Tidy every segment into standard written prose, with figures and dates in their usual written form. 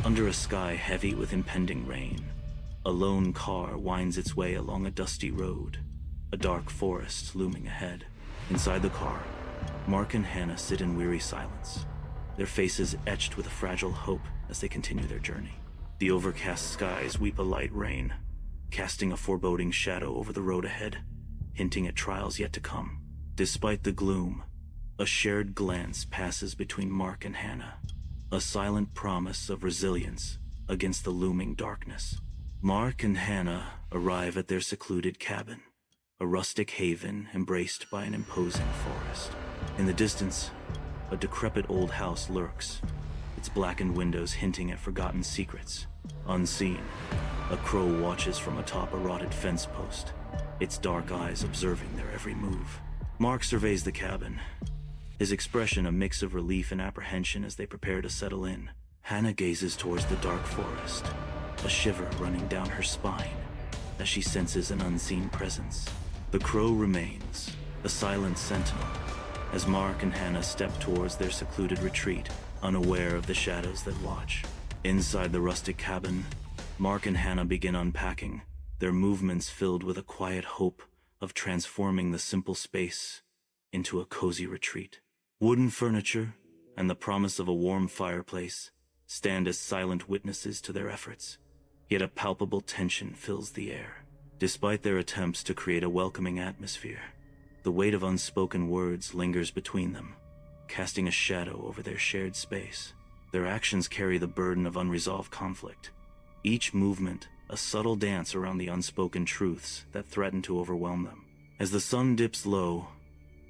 Under a sky heavy with impending rain, a lone car winds its way along a dusty road, a dark forest looming ahead. Inside the car, Mark and Hannah sit in weary silence, their faces etched with a fragile hope as they continue their journey. The overcast skies weep a light rain, casting a foreboding shadow over the road ahead, hinting at trials yet to come. Despite the gloom, a shared glance passes between Mark and Hannah, a silent promise of resilience against the looming darkness. Mark and Hannah arrive at their secluded cabin, a rustic haven embraced by an imposing forest. In the distance, a decrepit old house lurks, its blackened windows hinting at forgotten secrets. Unseen, a crow watches from atop a rotted fence post, its dark eyes observing their every move. Mark surveys the cabin, his expression a mix of relief and apprehension as they prepare to settle in. Hannah gazes towards the dark forest, a shiver running down her spine as she senses an unseen presence. The crow remains, a silent sentinel, as Mark and Hannah step towards their secluded retreat, unaware of the shadows that watch. Inside the rustic cabin, Mark and Hannah begin unpacking, their movements filled with a quiet hope of transforming the simple space into a cozy retreat. Wooden furniture and the promise of a warm fireplace stand as silent witnesses to their efforts, yet a palpable tension fills the air. Despite their attempts to create a welcoming atmosphere, the weight of unspoken words lingers between them, casting a shadow over their shared space. Their actions carry the burden of unresolved conflict, each movement a subtle dance around the unspoken truths that threaten to overwhelm them. As the sun dips low,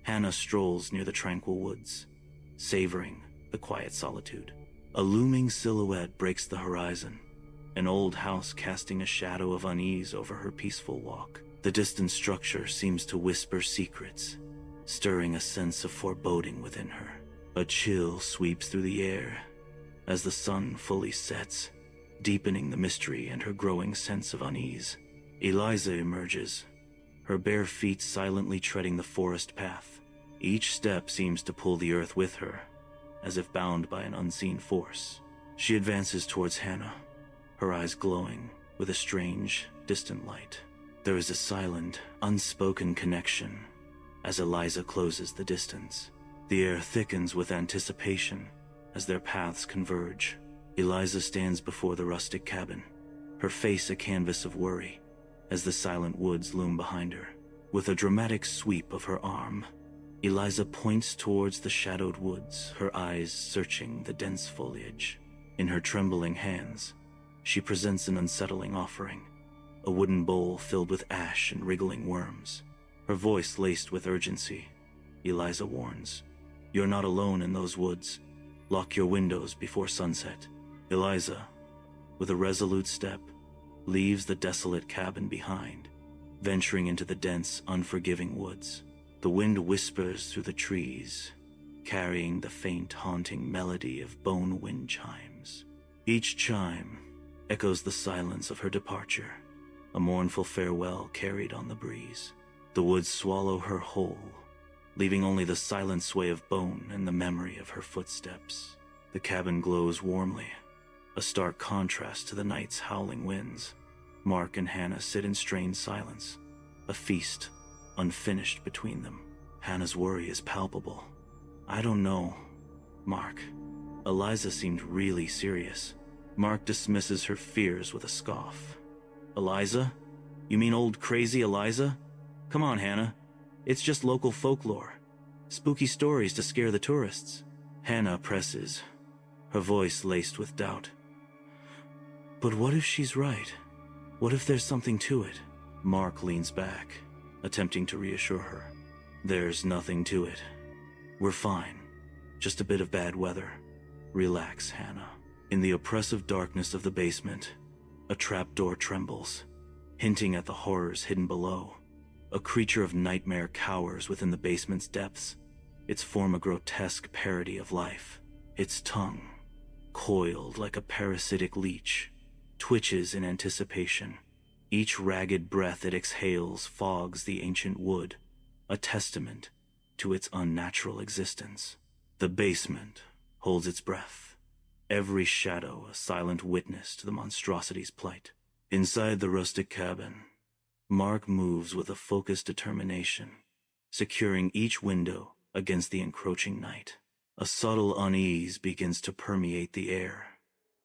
Hannah strolls near the tranquil woods, savoring the quiet solitude. A looming silhouette breaks the horizon, an old house casting a shadow of unease over her peaceful walk. The distant structure seems to whisper secrets, stirring a sense of foreboding within her. A chill sweeps through the air as the sun fully sets, deepening the mystery and her growing sense of unease. Eliza emerges, her bare feet silently treading the forest path. Each step seems to pull the earth with her, as if bound by an unseen force. She advances towards Hannah, her eyes glowing with a strange, distant light. There is a silent, unspoken connection as Eliza closes the distance. The air thickens with anticipation as their paths converge. Eliza stands before the rustic cabin, her face a canvas of worry, as the silent woods loom behind her. With a dramatic sweep of her arm, Eliza points towards the shadowed woods, her eyes searching the dense foliage. In her trembling hands, she presents an unsettling offering, a wooden bowl filled with ash and wriggling worms. Her voice laced with urgency, Eliza warns, "You're not alone in those woods. Lock your windows before sunset." Eliza, with a resolute step, leaves the desolate cabin behind, venturing into the dense, unforgiving woods. The wind whispers through the trees, carrying the faint, haunting melody of bone wind chimes. Each chime echoes the silence of her departure, a mournful farewell carried on the breeze. The woods swallow her whole, leaving only the silent sway of bone and the memory of her footsteps. The cabin glows warmly, a stark contrast to the night's howling winds. Mark and Hannah sit in strained silence, a feast unfinished between them. Hannah's worry is palpable. "I don't know, Mark." Eliza seemed really serious. Mark dismisses her fears with a scoff. "Eliza? You mean old crazy Eliza? Come on, Hannah. It's just local folklore. Spooky stories to scare the tourists." Hannah presses, her voice laced with doubt. "But what if she's right? What if there's something to it?" Mark leans back, attempting to reassure her. "There's nothing to it. We're fine. Just a bit of bad weather. Relax, Hannah." In the oppressive darkness of the basement, a trapdoor trembles, hinting at the horrors hidden below. A creature of nightmare cowers within the basement's depths, its form a grotesque parody of life. Its tongue, coiled like a parasitic leech, twitches in anticipation. Each ragged breath it exhales fogs the ancient wood, a testament to its unnatural existence. The basement holds its breath, every shadow a silent witness to the monstrosity's plight. Inside the rustic cabin, Mark moves with a focused determination, securing each window against the encroaching night. A subtle unease begins to permeate the air,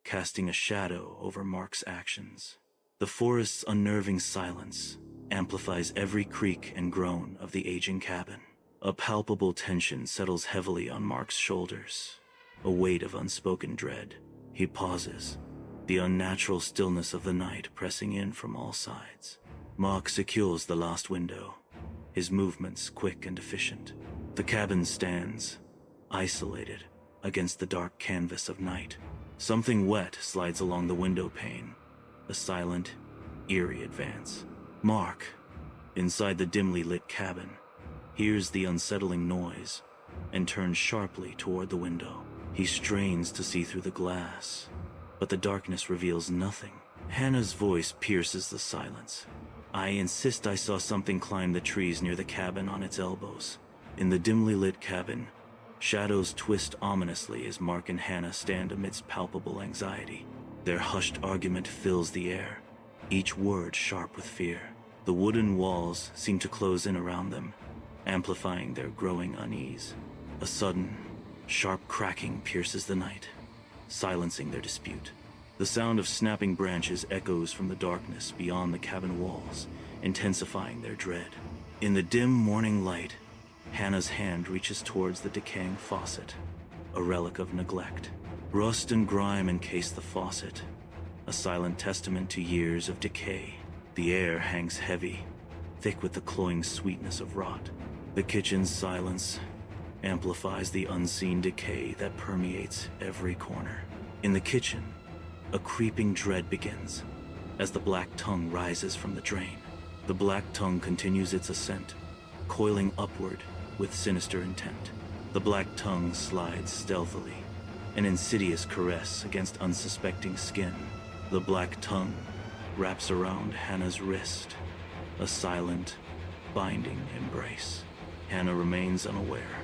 casting a shadow over Mark's actions. The forest's unnerving silence amplifies every creak and groan of the aging cabin. A palpable tension settles heavily on Mark's shoulders, a weight of unspoken dread. He pauses, the unnatural stillness of the night pressing in from all sides. Mark secures the last window, his movements quick and efficient. The cabin stands, isolated, against the dark canvas of night. Something wet slides along the window pane, a silent, eerie advance. Mark, inside the dimly lit cabin, hears the unsettling noise and turns sharply toward the window. He strains to see through the glass, but the darkness reveals nothing. Hannah's voice pierces the silence. "I insist I saw something climb the trees near the cabin on its elbows." In the dimly lit cabin, shadows twist ominously as Mark and Hannah stand amidst palpable anxiety. Their hushed argument fills the air, each word sharp with fear. The wooden walls seem to close in around them, amplifying their growing unease. A sudden, sharp cracking pierces the night, silencing their dispute. The sound of snapping branches echoes from the darkness beyond the cabin walls, intensifying their dread. In the dim morning light, Hannah's hand reaches towards the decaying faucet, a relic of neglect. Rust and grime encase the faucet, a silent testament to years of decay. The air hangs heavy, thick with the cloying sweetness of rot. The kitchen's silence amplifies the unseen decay that permeates every corner. In the kitchen, a creeping dread begins as the black tongue rises from the drain. The black tongue continues its ascent, coiling upward with sinister intent. The black tongue slides stealthily, an insidious caress against unsuspecting skin. The black tongue wraps around Hannah's wrist, a silent, binding embrace. Hannah remains unaware,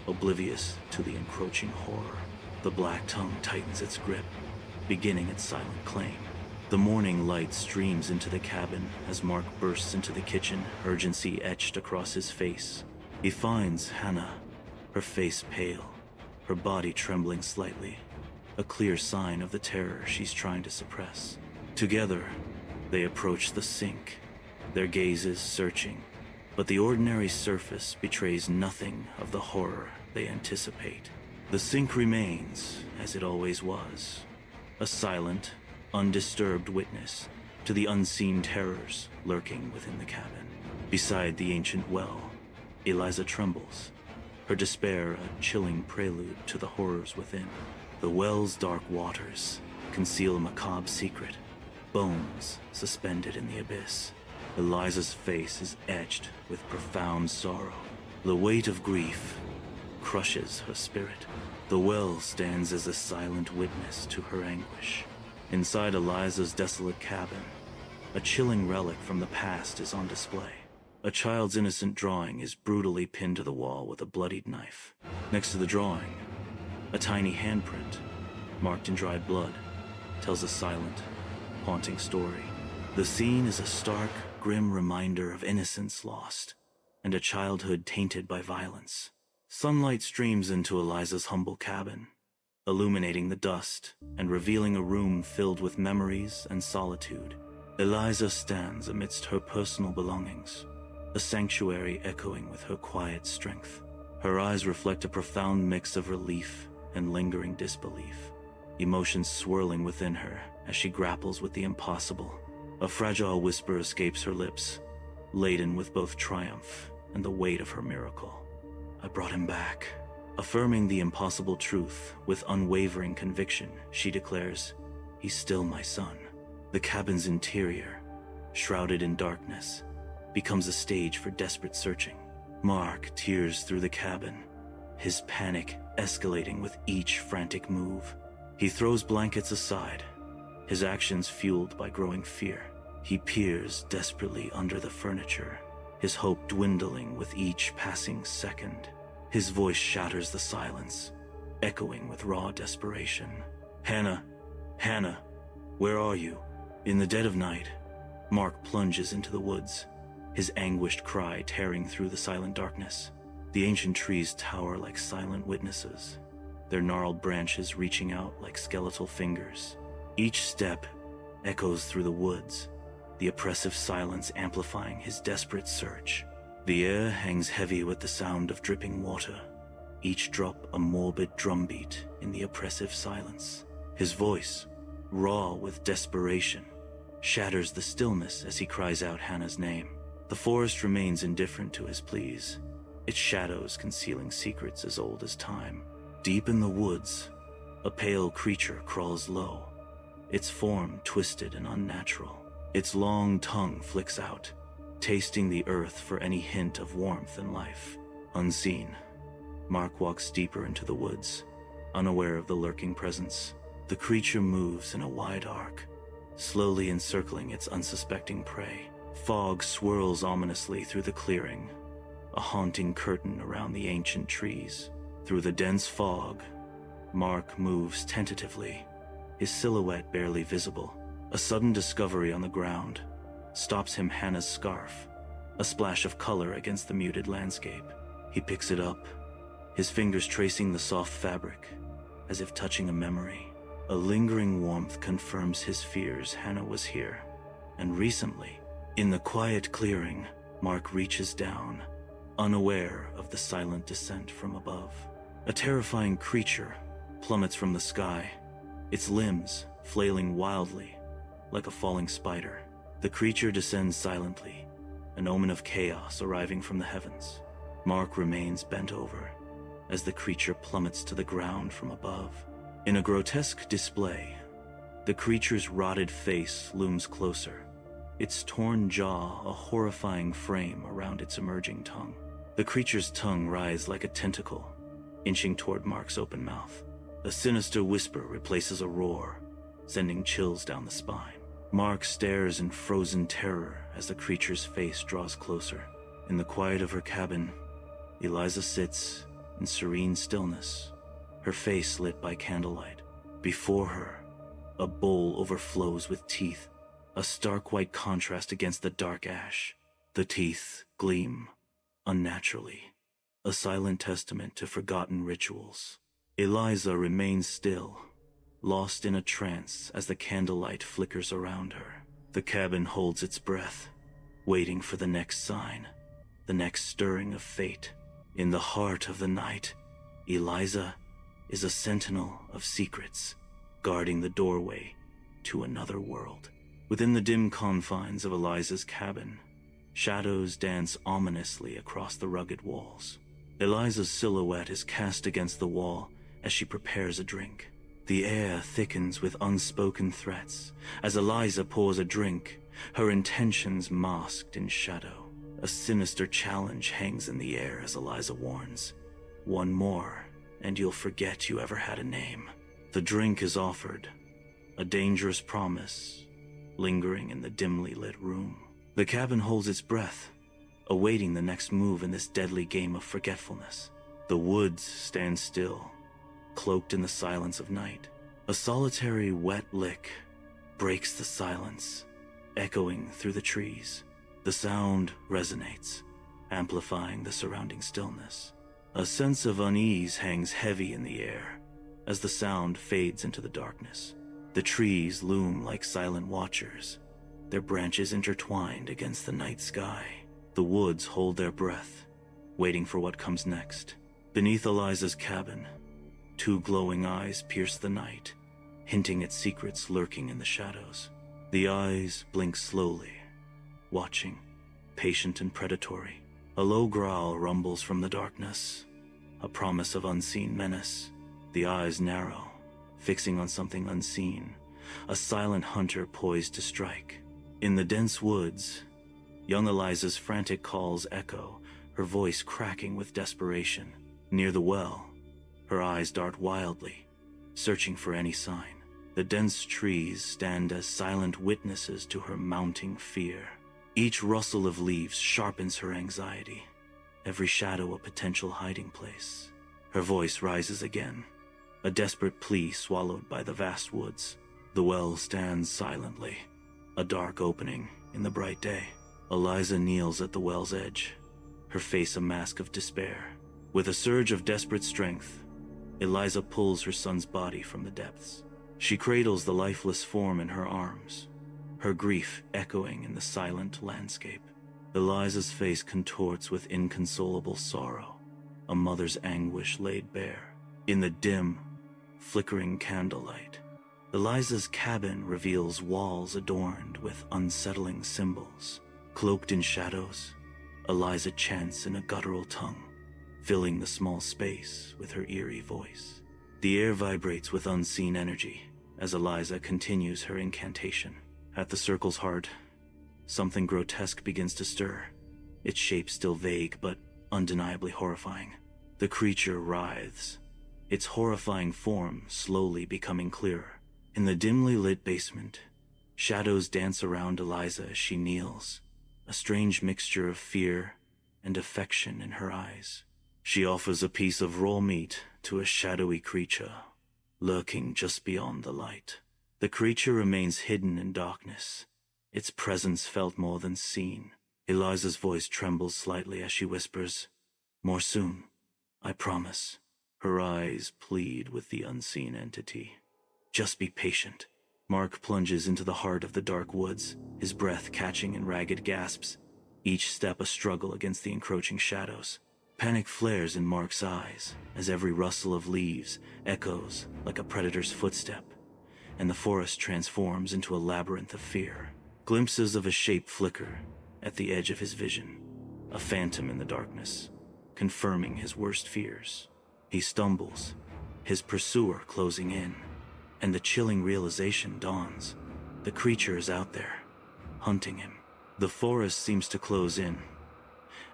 oblivious to the encroaching horror. The black tongue tightens its grip, beginning its silent claim. The morning light streams into the cabin as Mark bursts into the kitchen, urgency etched across his face. He finds Hannah, her face pale, her body trembling slightly, a clear sign of the terror she's trying to suppress. Together, they approach the sink, their gazes searching, but the ordinary surface betrays nothing of the horror they anticipate. The sink remains, as it always was, a silent, undisturbed witness to the unseen terrors lurking within the cabin. Beside the ancient well, Eliza trembles, her despair a chilling prelude to the horrors within. The well's dark waters conceal a macabre secret, bones suspended in the abyss. Eliza's face is etched with profound sorrow. The weight of grief crushes her spirit. The well stands as a silent witness to her anguish. Inside Eliza's desolate cabin, a chilling relic from the past is on display. A child's innocent drawing is brutally pinned to the wall with a bloodied knife. Next to the drawing, a tiny handprint, marked in dried blood, tells a silent, haunting story. The scene is a stark, grim reminder of innocence lost, and a childhood tainted by violence. Sunlight streams into Eliza's humble cabin, illuminating the dust and revealing a room filled with memories and solitude. Eliza stands amidst her personal belongings, a sanctuary echoing with her quiet strength. Her eyes reflect a profound mix of relief and lingering disbelief, emotions swirling within her as she grapples with the impossible. A fragile whisper escapes her lips, laden with both triumph and the weight of her miracle. "I brought him back." Affirming the impossible truth with unwavering conviction, she declares, "He's still my son." The cabin's interior, shrouded in darkness, becomes a stage for desperate searching. Mark tears through the cabin, his panic escalating with each frantic move. He throws blankets aside, his actions fueled by growing fear. He peers desperately under the furniture, his hope dwindling with each passing second. His voice shatters the silence, echoing with raw desperation. "Hannah! Hannah! Where are you?" In the dead of night, Mark plunges into the woods, his anguished cry tearing through the silent darkness. The ancient trees tower like silent witnesses, their gnarled branches reaching out like skeletal fingers. Each step echoes through the woods, the oppressive silence amplifying his desperate search. The air hangs heavy with the sound of dripping water, each drop a morbid drumbeat in the oppressive silence. His voice, raw with desperation, shatters the stillness as he cries out Hannah's name. The forest remains indifferent to his pleas, its shadows concealing secrets as old as time. Deep in the woods, a pale creature crawls low, its form twisted and unnatural. Its long tongue flicks out, tasting the earth for any hint of warmth and life. Unseen, Mark walks deeper into the woods, unaware of the lurking presence. The creature moves in a wide arc, slowly encircling its unsuspecting prey. Fog swirls ominously through the clearing, a haunting curtain around the ancient trees. Through the dense fog, Mark moves tentatively, his silhouette barely visible. A sudden discovery on the ground stops him Hannah's scarf, a splash of color against the muted landscape. He picks it up, his fingers tracing the soft fabric, as if touching a memory. A lingering warmth confirms his fears Hannah was here, and recently. In the quiet clearing, Mark reaches down, unaware of the silent descent from above. A terrifying creature plummets from the sky, its limbs flailing wildly like a falling spider. The creature descends silently, an omen of chaos arriving from the heavens. Mark remains bent over as the creature plummets to the ground from above. In a grotesque display, the creature's rotted face looms closer, its torn jaw a horrifying frame around its emerging tongue. The creature's tongue writhes like a tentacle, inching toward Mark's open mouth. A sinister whisper replaces a roar, sending chills down the spine. Mark stares in frozen terror as the creature's face draws closer. In the quiet of her cabin, Eliza sits in serene stillness, her face lit by candlelight. Before her, a bowl overflows with teeth, a stark white contrast against the dark ash. The teeth gleam unnaturally, a silent testament to forgotten rituals. Eliza remains still, lost in a trance as the candlelight flickers around her. The cabin holds its breath, waiting for the next sign, the next stirring of fate. In the heart of the night, Eliza is a sentinel of secrets, guarding the doorway to another world. Within the dim confines of Eliza's cabin, shadows dance ominously across the rugged walls. Eliza's silhouette is cast against the wall as she prepares a drink. The air thickens with unspoken threats. As Eliza pours a drink, her intentions masked in shadow. A sinister challenge hangs in the air as Eliza warns. One more, and you'll forget you ever had a name. The drink is offered, a dangerous promise, lingering in the dimly lit room. The cabin holds its breath, awaiting the next move in this deadly game of forgetfulness. The woods stand still, cloaked in the silence of night. A solitary wet lick breaks the silence, echoing through the trees. The sound resonates, amplifying the surrounding stillness. A sense of unease hangs heavy in the air as the sound fades into the darkness. The trees loom like silent watchers, their branches intertwined against the night sky. The woods hold their breath, waiting for what comes next. Beneath Eliza's cabin, two glowing eyes pierce the night, hinting at secrets lurking in the shadows. The eyes blink slowly, watching, patient and predatory. A low growl rumbles from the darkness, a promise of unseen menace. The eyes narrow, fixing on something unseen, a silent hunter poised to strike. In the dense woods, young Eliza's frantic calls echo, her voice cracking with desperation. Near the well, her eyes dart wildly, searching for any sign. The dense trees stand as silent witnesses to her mounting fear. Each rustle of leaves sharpens her anxiety, every shadow a potential hiding place. Her voice rises again, a desperate plea swallowed by the vast woods. The well stands silently, a dark opening in the bright day. Eliza kneels at the well's edge, her face a mask of despair. With a surge of desperate strength, Eliza pulls her son's body from the depths. She cradles the lifeless form in her arms, her grief echoing in the silent landscape. Eliza's face contorts with inconsolable sorrow, a mother's anguish laid bare. In the dim, flickering candlelight, Eliza's cabin reveals walls adorned with unsettling symbols. Cloaked in shadows, Eliza chants in a guttural tongue, filling the small space with her eerie voice. The air vibrates with unseen energy as Eliza continues her incantation. At the circle's heart, something grotesque begins to stir, its shape still vague but undeniably horrifying. The creature writhes, its horrifying form slowly becoming clearer. In the dimly lit basement, shadows dance around Eliza as she kneels, a strange mixture of fear and affection in her eyes. She offers a piece of raw meat to a shadowy creature, lurking just beyond the light. The creature remains hidden in darkness, its presence felt more than seen. Eliza's voice trembles slightly as she whispers, "More soon, I promise." Her eyes plead with the unseen entity. "Just be patient." Mark plunges into the heart of the dark woods, his breath catching in ragged gasps, each step a struggle against the encroaching shadows. Panic flares in Mark's eyes as every rustle of leaves echoes like a predator's footstep, and the forest transforms into a labyrinth of fear. Glimpses of a shape flicker at the edge of his vision, a phantom in the darkness, confirming his worst fears. He stumbles, his pursuer closing in, and the chilling realization dawns. The creature is out there, hunting him. The forest seems to close in,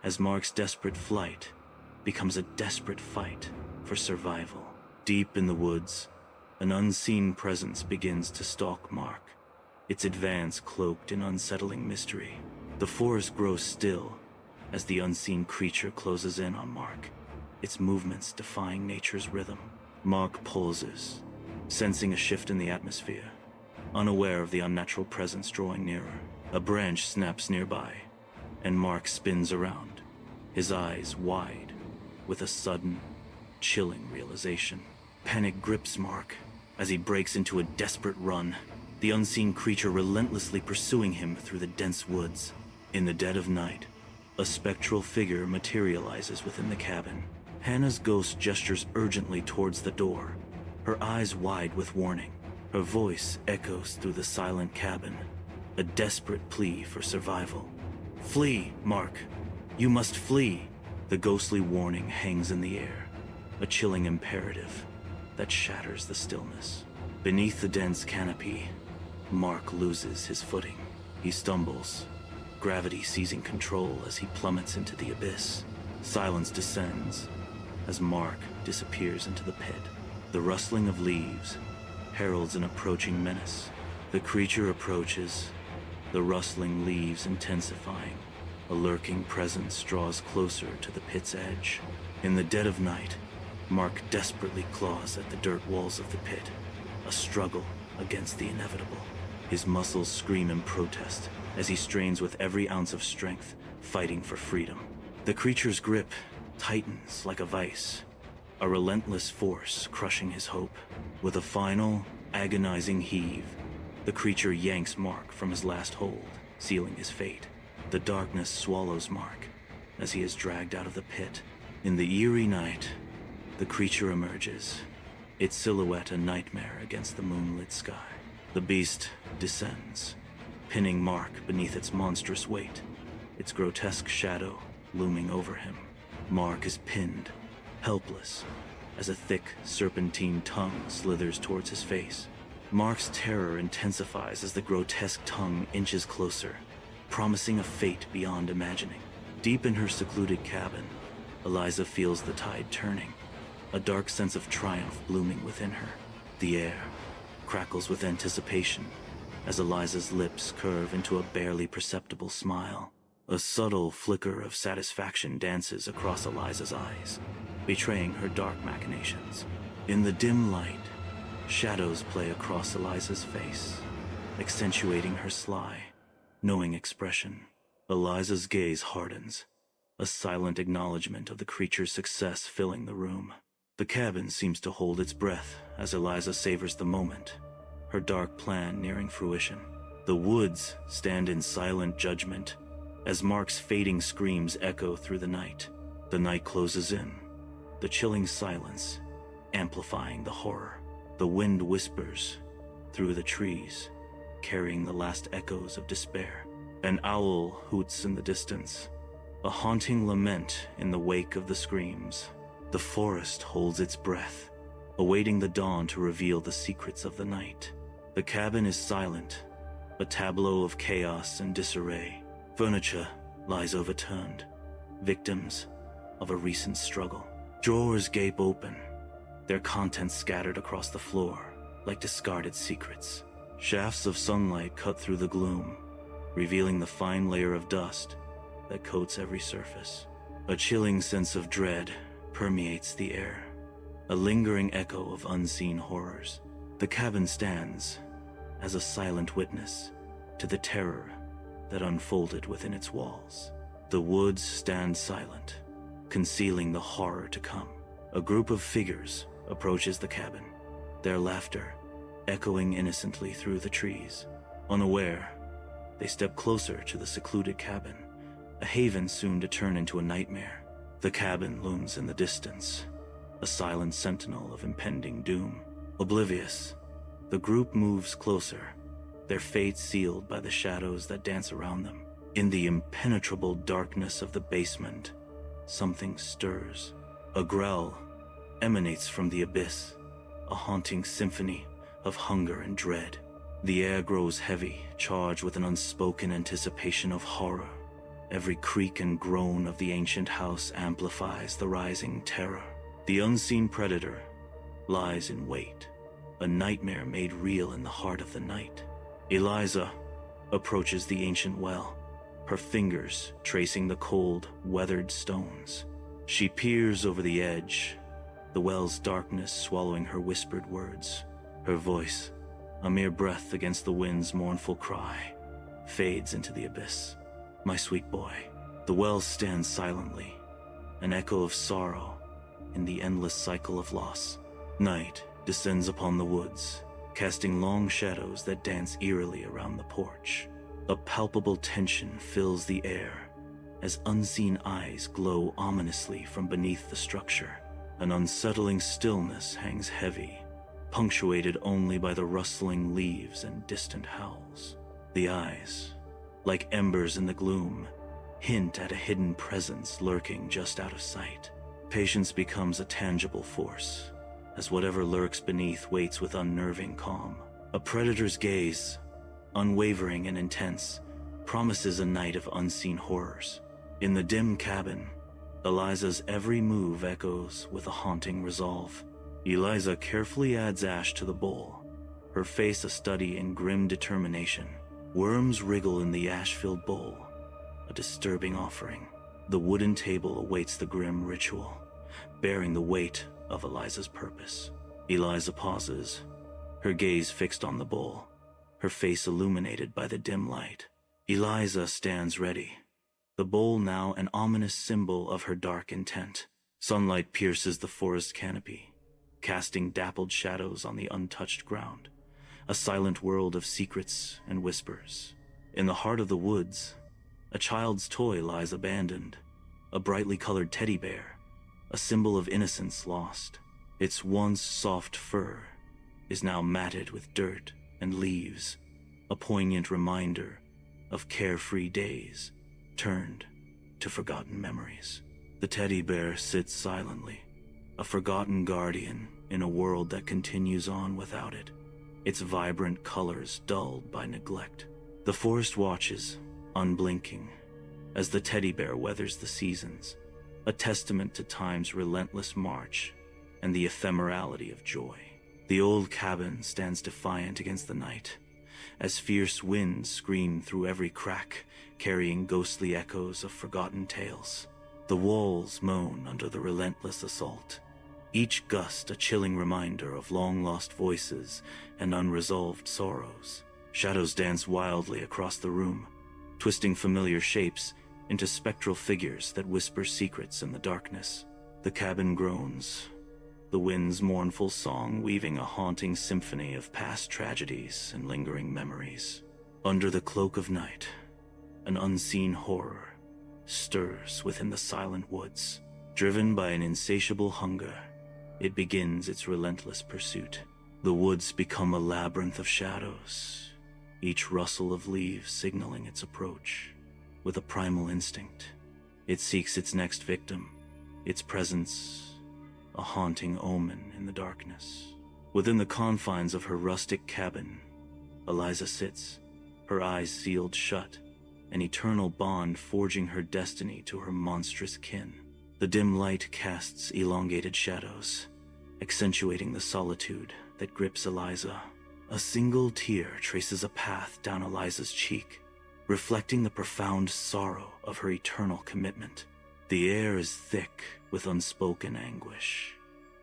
as Mark's desperate flight becomes a desperate fight for survival. Deep in the woods, an unseen presence begins to stalk Mark, its advance cloaked in unsettling mystery. The forest grows still as the unseen creature closes in on Mark, its movements defying nature's rhythm. Mark pauses, sensing a shift in the atmosphere, unaware of the unnatural presence drawing nearer. A branch snaps nearby, and Mark spins around, his eyes wide with a sudden, chilling realization. Panic grips Mark as he breaks into a desperate run, the unseen creature relentlessly pursuing him through the dense woods. In the dead of night, a spectral figure materializes within the cabin. Hannah's ghost gestures urgently towards the door, her eyes wide with warning. Her voice echoes through the silent cabin, a desperate plea for survival. "Flee, Mark. You must flee." The ghostly warning hangs in the air, a chilling imperative that shatters the stillness. Beneath the dense canopy, Mark loses his footing. He stumbles, gravity seizing control as he plummets into the abyss. Silence descends as Mark disappears into the pit. The rustling of leaves heralds an approaching menace. The creature approaches, the rustling leaves intensifying. A lurking presence draws closer to the pit's edge. In the dead of night, Mark desperately claws at the dirt walls of the pit, a struggle against the inevitable. His muscles scream in protest as he strains with every ounce of strength, fighting for freedom. The creature's grip tightens like a vice, a relentless force crushing his hope. With a final, agonizing heave, the creature yanks Mark from his last hold, sealing his fate. The darkness swallows Mark as he is dragged out of the pit. In the eerie night, the creature emerges, its silhouette a nightmare against the moonlit sky. The beast descends, pinning Mark beneath its monstrous weight, its grotesque shadow looming over him. Mark is pinned, helpless, as a thick, serpentine tongue slithers towards his face. Mark's terror intensifies as the grotesque tongue inches closer, promising a fate beyond imagining. Deep in her secluded cabin, Eliza feels the tide turning, a dark sense of triumph blooming within her. The air crackles with anticipation as Eliza's lips curve into a barely perceptible smile. A subtle flicker of satisfaction dances across Eliza's eyes, betraying her dark machinations. In the dim light, shadows play across Eliza's face, accentuating her sly, knowing expression. Eliza's gaze hardens, a silent acknowledgement of the creature's success filling the room. The cabin seems to hold its breath as Eliza savors the moment, her dark plan nearing fruition. The woods stand in silent judgment as Mark's fading screams echo through the night. The night closes in, the chilling silence amplifying the horror. The wind whispers through the trees, carrying the last echoes of despair. An owl hoots in the distance, a haunting lament in the wake of the screams. The forest holds its breath, awaiting the dawn to reveal the secrets of the night. The cabin is silent, a tableau of chaos and disarray. Furniture lies overturned, victims of a recent struggle. Drawers gape open, their contents scattered across the floor like discarded secrets. Shafts of sunlight cut through the gloom, revealing the fine layer of dust that coats every surface. A chilling sense of dread permeates the air, a lingering echo of unseen horrors. The cabin stands as a silent witness to the terror that unfolded within its walls. The woods stand silent, concealing the horror to come. A group of figures approaches the cabin, their laughter echoing innocently through the trees. Unaware, they step closer to the secluded cabin, a haven soon to turn into a nightmare. The cabin looms in the distance, a silent sentinel of impending doom. Oblivious, the group moves closer, their fate sealed by the shadows that dance around them. In the impenetrable darkness of the basement, something stirs. A growl emanates from the abyss, a haunting symphony of hunger and dread. The air grows heavy, charged with an unspoken anticipation of horror. Every creak and groan of the ancient house amplifies the rising terror. The unseen predator lies in wait, a nightmare made real in the heart of the night. Eliza approaches the ancient well, her fingers tracing the cold, weathered stones. She peers over the edge, the well's darkness swallowing her whispered words. Her voice, a mere breath against the wind's mournful cry, fades into the abyss. My sweet boy. The well stands silently, an echo of sorrow in the endless cycle of loss. Night descends upon the woods, casting long shadows that dance eerily around the porch. A palpable tension fills the air as unseen eyes glow ominously from beneath the structure. An unsettling stillness hangs heavy, punctuated only by the rustling leaves and distant howls. The eyes, like embers in the gloom, hint at a hidden presence lurking just out of sight. Patience becomes a tangible force, as whatever lurks beneath waits with unnerving calm. A predator's gaze, unwavering and intense, promises a night of unseen horrors. In the dim cabin, Eliza's every move echoes with a haunting resolve. Eliza carefully adds ash to the bowl, her face a study in grim determination. Worms wriggle in the ash-filled bowl, a disturbing offering. The wooden table awaits the grim ritual, bearing the weight of Eliza's purpose. Eliza pauses, her gaze fixed on the bowl, her face illuminated by the dim light. Eliza stands ready, the bowl now an ominous symbol of her dark intent. Sunlight pierces the forest canopy, casting dappled shadows on the untouched ground. A silent world of secrets and whispers. In the heart of the woods, a child's toy lies abandoned, a brightly colored teddy bear, a symbol of innocence lost. Its once soft fur is now matted with dirt and leaves, a poignant reminder of carefree days turned to forgotten memories. The teddy bear sits silently, a forgotten guardian in a world that continues on without it, its vibrant colors dulled by neglect. The forest watches, unblinking, as the teddy bear weathers the seasons, a testament to time's relentless march and the ephemerality of joy. The old cabin stands defiant against the night, as fierce winds scream through every crack, carrying ghostly echoes of forgotten tales. The walls moan under the relentless assault, each gust a chilling reminder of long-lost voices and unresolved sorrows. Shadows dance wildly across the room, twisting familiar shapes into spectral figures that whisper secrets in the darkness. The cabin groans, the wind's mournful song weaving a haunting symphony of past tragedies and lingering memories. Under the cloak of night, an unseen horror stirs within the silent woods. Driven by an insatiable hunger, it begins its relentless pursuit. The woods become a labyrinth of shadows, each rustle of leaves signaling its approach. With a primal instinct, it seeks its next victim, its presence a haunting omen in the darkness. Within the confines of her rustic cabin, Eliza sits, her eyes sealed shut, an eternal bond forging her destiny to her monstrous kin. The dim light casts elongated shadows, accentuating the solitude that grips Eliza. A single tear traces a path down Eliza's cheek, reflecting the profound sorrow of her eternal commitment. The air is thick with unspoken anguish,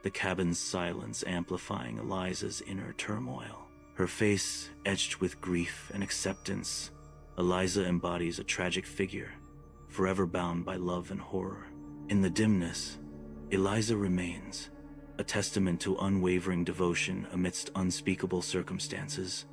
the cabin's silence amplifying Eliza's inner turmoil. Her face etched with grief and acceptance, Eliza embodies a tragic figure, forever bound by love and horror. In the dimness, Eliza remains, a testament to unwavering devotion amidst unspeakable circumstances.